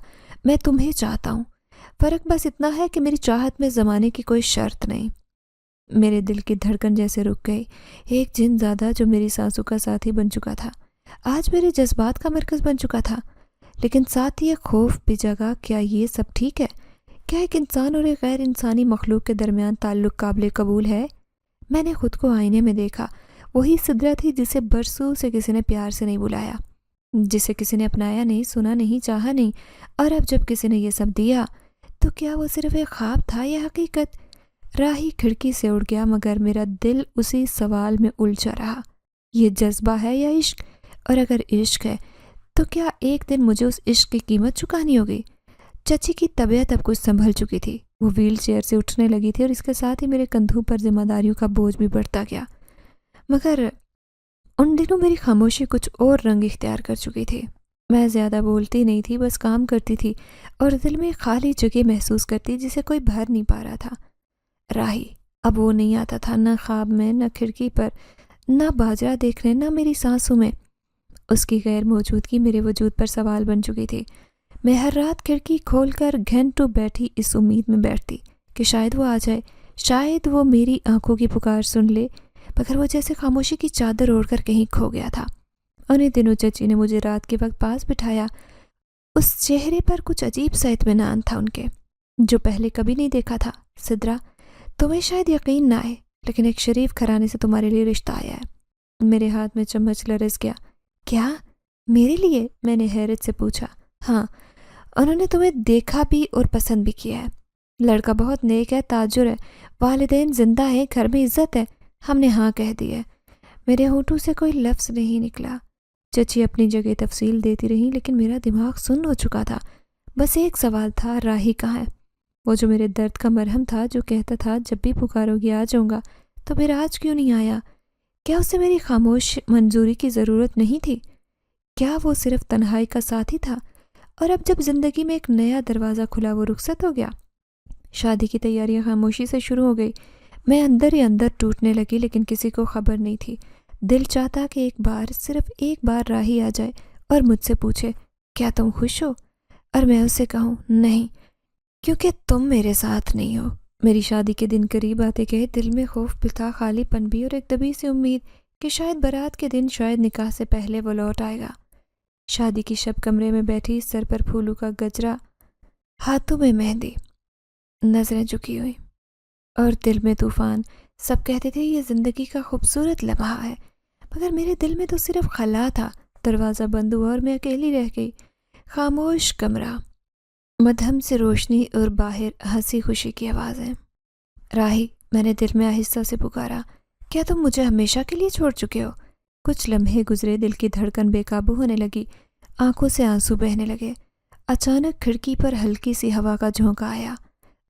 میں تمہیں چاہتا ہوں۔ فرق بس اتنا ہے کہ میری چاہت میں زمانے کی کوئی شرط نہیں۔ میرے دل کی دھڑکن جیسے رک گئی۔ ایک جن زیادہ جو میری سانسوں کا ساتھی بن چکا تھا، آج میرے جذبات کا مرکز بن چکا تھا، لیکن ساتھ ہی ایک خوف بھی جگا۔ کیا یہ سب ٹھیک ہے؟ کیا ایک انسان اور ایک غیر انسانی مخلوق کے درمیان تعلق قابل قبول ہے؟ میں نے خود کو آئینے میں دیکھا۔ وہی سدرا تھی جسے برسوں سے کسی نے پیار سے نہیں بلایا، جسے کسی نے اپنایا نہیں، سنا نہیں، چاہا نہیں، اور اب جب کسی نے یہ سب دیا تو کیا وہ صرف ایک خواب تھا یا حقیقت؟ راہی کھڑکی سے اڑ گیا، مگر میرا دل اسی سوال میں الجھا رہا، یہ جذبہ ہے یا عشق؟ اور اگر عشق ہے تو کیا ایک دن مجھے اس عشق کی قیمت چکانی ہوگی؟ چچی کی طبیعت اب کچھ سنبھل چکی تھی۔ وہ ویل چیئر سے اٹھنے لگی تھی اور اس کے ساتھ ہی میرے کندھوں پر ذمہ داریوں کا بوجھ بھی بڑھتا گیا۔ مگر ان دنوں میری خاموشی کچھ اور رنگ اختیار کر چکی تھی۔ میں زیادہ بولتی نہیں تھی، بس کام کرتی تھی اور دل میں خالی جگہ محسوس کرتی جسے کوئی بھر نہیں پا رہا تھا۔ راہی اب وہ نہیں آتا تھا، نہ خواب میں، نہ کھڑکی پر، نہ باجرہ دیکھنے، نہ میری سانسوں میں۔ اس کی غیر موجودگی میرے وجود پر سوال بن چکی تھی۔ میں ہر رات کھڑکی کھول کر گھنٹوں بیٹھی اس امید میں بیٹھتی کہ شاید وہ آ جائے، شاید وہ میری آنکھوں کی پکار سن لے، مگر وہ جیسے خاموشی کی چادر اوڑھ کر کہیں کھو گیا تھا۔ انہیں دنوں چچی نے مجھے رات کے وقت پاس بٹھایا۔ اس چہرے پر کچھ عجیب سا اطمینان تھا ان کے، جو پہلے کبھی نہیں دیکھا تھا۔ سدرا، تمہیں شاید یقین نہ آئے، لیکن ایک شریف گھرانے سے تمہارے لیے رشتہ آیا ہے۔ میرے ہاتھ میں چمچ لرز گیا۔ کیا؟ میرے لیے؟ میں نے حیرت سے پوچھا۔ ہاں، انہوں نے تمہیں دیکھا بھی اور پسند بھی کیا ہے۔ لڑکا بہت نیک ہے، تاجر ہے، والدین زندہ ہیں، گھر میں عزت ہے۔ ہم نے ہاں کہہ دی ہے۔ میرے ہونٹوں سے کوئی لفظ نہیں نکلا۔ چچی اپنی جگہ تفصیل دیتی رہی، لیکن میرا دماغ سن ہو چکا تھا۔ بس ایک سوال تھا، راہی کہاں ہے؟ وہ جو میرے درد کا مرہم تھا، جو کہتا تھا جب بھی پکارو گی آ جاؤں گا، تو پھر آج کیوں نہیں آیا؟ کیا اسے میری خاموش منظوری کی ضرورت نہیں تھی؟ کیا وہ صرف تنہائی کا ساتھی تھا؟ اور اب جب زندگی میں ایک نیا دروازہ کھلا، وہ رخصت ہو گیا۔ شادی کی تیاریاں خاموشی سے شروع ہو گئی۔ میں اندر ہی اندر ٹوٹنے لگی، لیکن کسی کو خبر نہیں تھی۔ دل چاہتا کہ ایک بار، صرف ایک بار راہی آ جائے اور مجھ سے پوچھے، کیا تم خوش ہو؟ اور میں اسے کہوں، نہیں، کیونکہ تم میرے ساتھ نہیں ہو۔ میری شادی کے دن قریب آتے گئے، دل میں خوف بھی تھا، خالی پن بھی، اور ایک دبی سی امید کہ شاید بارات کے دن، شاید نکاح سے پہلے وہ لوٹ آئے گا۔ شادی کی شب کمرے میں بیٹھی، سر پر پھولوں کا گجرا، ہاتھوں میں مہندی، نظریں جھکی ہوئی اور دل میں طوفان۔ سب کہتے تھے یہ زندگی کا خوبصورت لمحہ ہے، مگر میرے دل میں تو صرف خلا تھا۔ دروازہ بند ہوا اور میں اکیلی رہ گئی۔ خاموش کمرہ، مدھم سے روشنی اور باہر ہنسی خوشی کی آوازیں۔ راہی، میں نے دل میں آہستہ سے پکارا، کیا تم مجھے ہمیشہ کے لیے چھوڑ چکے ہو؟ کچھ لمحے گزرے، دل کی دھڑکن بے قابو ہونے لگی، آنکھوں سے آنسو بہنے لگے۔ اچانک کھڑکی پر ہلکی سی ہوا کا جھونکا آیا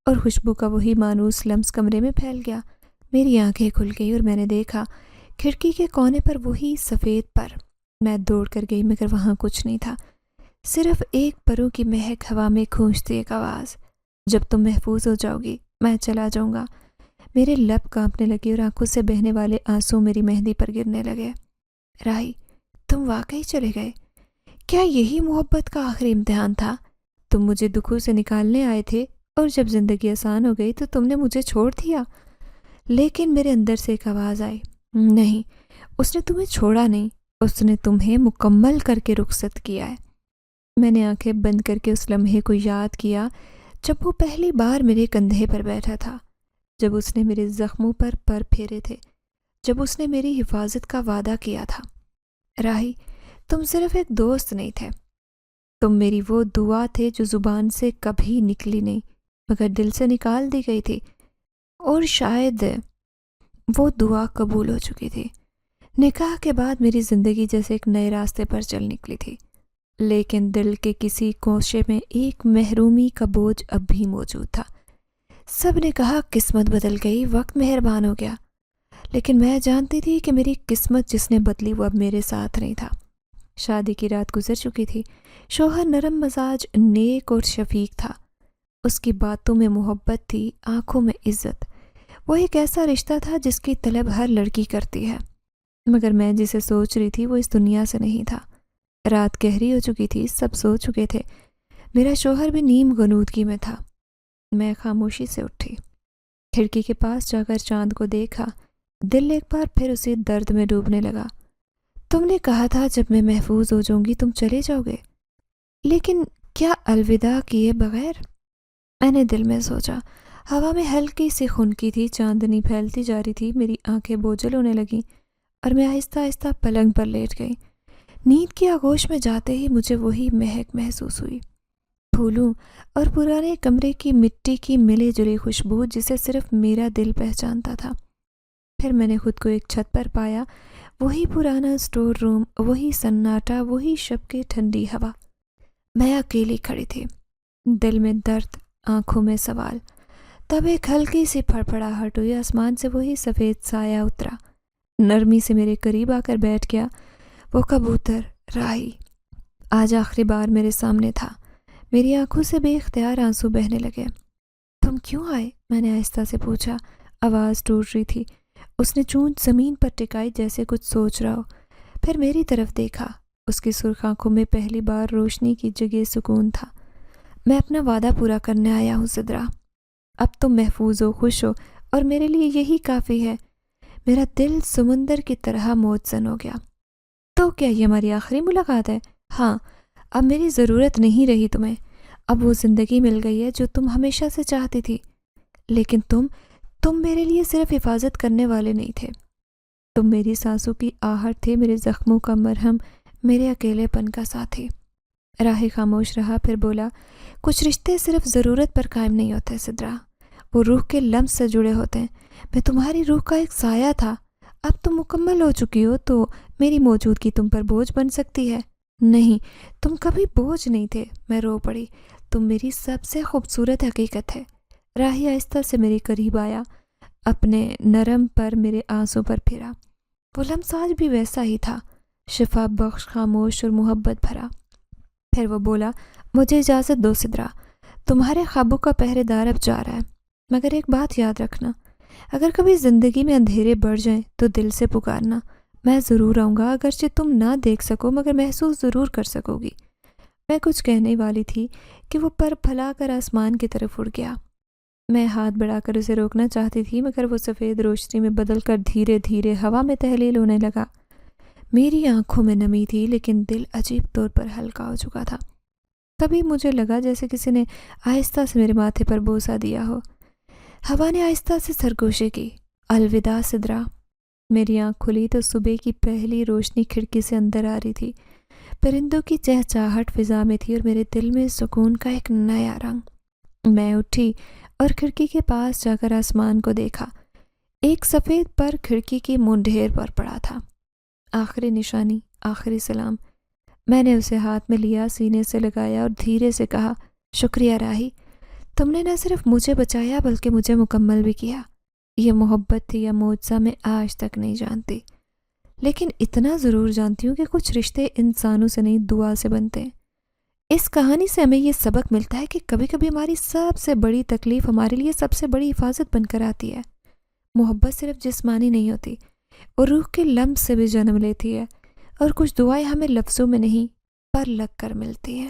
اور خوشبو کا وہی مانوس لمس کمرے میں پھیل گیا۔ میری آنکھیں کھل گئی اور میں نے دیکھا کھڑکی کے کونے پر وہی سفید پر۔ میں دوڑ کر گئی، مگر وہاں کچھ نہیں تھا، صرف ایک پروں کی مہک، ہوا میں کھونچتی ایک آواز، جب تم محفوظ ہو جاؤ گی میں چلا جاؤں گا۔ میرے لب کانپنے لگے اور آنکھوں سے بہنے والے آنسو میری مہندی پر گرنے لگے۔ راہی، تم واقعی چلے گئے؟ کیا یہی محبت کا آخری امتحان تھا؟ تم مجھے دکھوں سے نکالنے آئے تھے اور جب زندگی آسان ہو گئی تو تم نے مجھے چھوڑ دیا۔ لیکن میرے اندر سے ایک آواز آئی، نہیں، اس نے تمہیں چھوڑا نہیں، اس نے تمہیں مکمل کر کے رخصت کیا ہے۔ میں نے آنکھیں بند کر کے اس لمحے کو یاد کیا جب وہ پہلی بار میرے کندھے پر بیٹھا تھا، جب اس نے میرے زخموں پر پھیرے تھے، جب اس نے میری حفاظت کا وعدہ کیا تھا۔ راہی، تم صرف ایک دوست نہیں تھے، تم میری وہ دعا تھے جو زبان سے کبھی نکلی نہیں مگر دل سے نکال دی گئی تھی، اور شاید وہ دعا قبول ہو چکی تھی۔ نکاح کے بعد میری زندگی جیسے ایک نئے راستے پر چل نکلی تھی، لیکن دل کے کسی کوشے میں ایک محرومی کا بوجھ اب بھی موجود تھا۔ سب نے کہا قسمت بدل گئی، وقت مہربان ہو گیا، لیکن میں جانتی تھی کہ میری قسمت جس نے بدلی وہ اب میرے ساتھ نہیں تھا۔ شادی کی رات گزر چکی تھی، شوہر نرم مزاج، نیک اور شفیق تھا، اس کی باتوں میں محبت تھی، آنکھوں میں عزت۔ وہ ایک ایسا رشتہ تھا جس کی طلب ہر لڑکی کرتی ہے، مگر میں جسے سوچ رہی تھی وہ اس دنیا سے نہیں تھا۔ رات گہری ہو چکی تھی، سب سو چکے تھے، میرا شوہر بھی نیم غنودگی میں تھا۔ میں خاموشی سے اٹھی، کھڑکی کے پاس جا کر چاند کو دیکھا، دل ایک بار پھر اسی درد میں ڈوبنے لگا۔ تم نے کہا تھا جب میں محفوظ ہو جاؤں گی تم چلے جاؤ گے، لیکن کیا الوداع کیے بغیر؟ میں نے دل میں سوچا۔ ہوا میں ہلکی سی خنکی تھی، چاندنی پھیلتی جا رہی تھی، میری آنکھیں بوجھل ہونے لگیں اور میں آہستہ آہستہ پلنگ پر لیٹ گئی۔ نیند کی آغوش میں جاتے ہی مجھے وہی مہک محسوس ہوئی، پھولوں اور پرانے کمرے کی مٹی کی ملے جلی خوشبو جسے صرف میرا دل پہچانتا تھا۔ پھر میں نے خود کو ایک چھت پر پایا، وہی پرانا اسٹور روم، وہی سناٹا، وہی شب کی ٹھنڈی ہوا۔ میں اکیلی کھڑی تھی، دل میں درد، آنکھوں میں سوال۔ تب ایک ہلکی سی پھڑپڑاہٹ ہوئی، آسمان سے وہی سفید سایہ اترا، نرمی سے میرے قریب آ کر بیٹھ گیا۔ وہ کبوتر راہی آج آخری بار میرے سامنے تھا۔ میری آنکھوں سے بے اختیار آنسو بہنے لگے۔ تم کیوں آئے؟ میں نے آہستہ سے پوچھا، آواز ٹوٹ رہی تھی۔ اس نے چونچ زمین پر ٹکائی جیسے کچھ سوچ رہا ہو، پھر میری طرف دیکھا۔ اس کی سرخ آنکھوں میں پہلی بار روشنی کی جگہ سکون تھا۔ میں اپنا وعدہ پورا کرنے آیا ہوں سدرا، اب تم محفوظ ہو، خوش ہو، اور میرے لیے یہی کافی ہے۔ میرا دل سمندر کی طرح موجزن ہو گیا۔ تو کیا یہ ہماری آخری ملاقات ہے؟ ہاں، اب میری ضرورت نہیں رہی تمہیں، اب وہ زندگی مل گئی ہے جو تم ہمیشہ سے چاہتی تھی، لیکن تم میرے لیے صرف حفاظت کرنے والے نہیں تھے، تم میری سانسوں کی آہٹ تھے، میرے زخموں کا مرہم، میرے اکیلے پن کا ساتھی۔ راہی خاموش رہا، پھر بولا، کچھ رشتے صرف ضرورت پر قائم نہیں ہوتے سدرا، وہ روح کے لمس سے جڑے ہوتے ہیں۔ میں تمہاری روح کا ایک سایہ تھا، اب تم مکمل ہو چکی ہو تو میری موجودگی تم پر بوجھ بن سکتی ہے؟ نہیں، تم کبھی بوجھ نہیں تھے۔ میں رو پڑی، تم میری سب سے خوبصورت حقیقت ہے۔ راہی آہستہ سے میرے قریب آیا، اپنے نرم پر میرے آنسوں پر پھرا۔ وہ لمس آج بھی ویسا ہی تھا، شفا بخش، خاموش اور محبت بھرا۔ پھر وہ بولا، مجھے اجازت دو سدرا، تمہارے خوابوں کا پہرے دار اب جا رہا ہے، مگر ایک بات یاد رکھنا، اگر کبھی زندگی میں اندھیرے بڑھ جائیں تو دل سے پکارنا، میں ضرور آؤں گا، اگرچہ تم نہ دیکھ سکو مگر محسوس ضرور کر سکو گی۔ میں کچھ کہنے والی تھی کہ وہ پر پھیلا کر آسمان کی طرف اڑ گیا۔ میں ہاتھ بڑھا کر اسے روکنا چاہتی تھی مگر وہ سفید روشنی میں بدل کر دھیرے دھیرے ہوا میں تحلیل ہونے لگا۔ میری آنکھوں میں نمی تھی لیکن دل عجیب طور پر ہلکا ہو چکا تھا۔ تبھی مجھے لگا جیسے کسی نے آہستہ سے میرے ماتھے پر بوسہ دیا ہو۔ ہوا نے آہستہ سے سرگوشی کی، الوداع سدرا۔ میری آنکھ کھلی تو صبح کی پہلی روشنی کھڑکی سے اندر آ رہی تھی، پرندوں کی چہچہاہٹ فضا میں تھی اور میرے دل میں سکون کا ایک نیا رنگ۔ میں اٹھی اور کھڑکی کے پاس جا کر آسمان کو دیکھا۔ ایک سفید پر کھڑکی کی منڈھیر پر پڑا تھا، آخری نشانی، آخری سلام۔ میں نے اسے ہاتھ میں لیا، سینے سے لگایا اور دھیرے سے کہا، شکریہ راہی، تم نے نہ صرف مجھے بچایا بلکہ مجھے مکمل بھی کیا۔ یہ محبت تھی یا معجزہ میں آج تک نہیں جانتی، لیکن اتنا ضرور جانتی ہوں کہ کچھ رشتے انسانوں سے نہیں دعا سے بنتے ہیں۔ اس کہانی سے ہمیں یہ سبق ملتا ہے کہ کبھی کبھی ہماری سب سے بڑی تکلیف ہمارے لیے سب سے بڑی حفاظت بن کر آتی ہے۔ محبت صرف جسمانی نہیں ہوتی اور روح کے لمس سے بھی جنم لیتی ہے، اور کچھ دعائیں ہمیں لفظوں میں نہیں پر لگ کر ملتی ہیں۔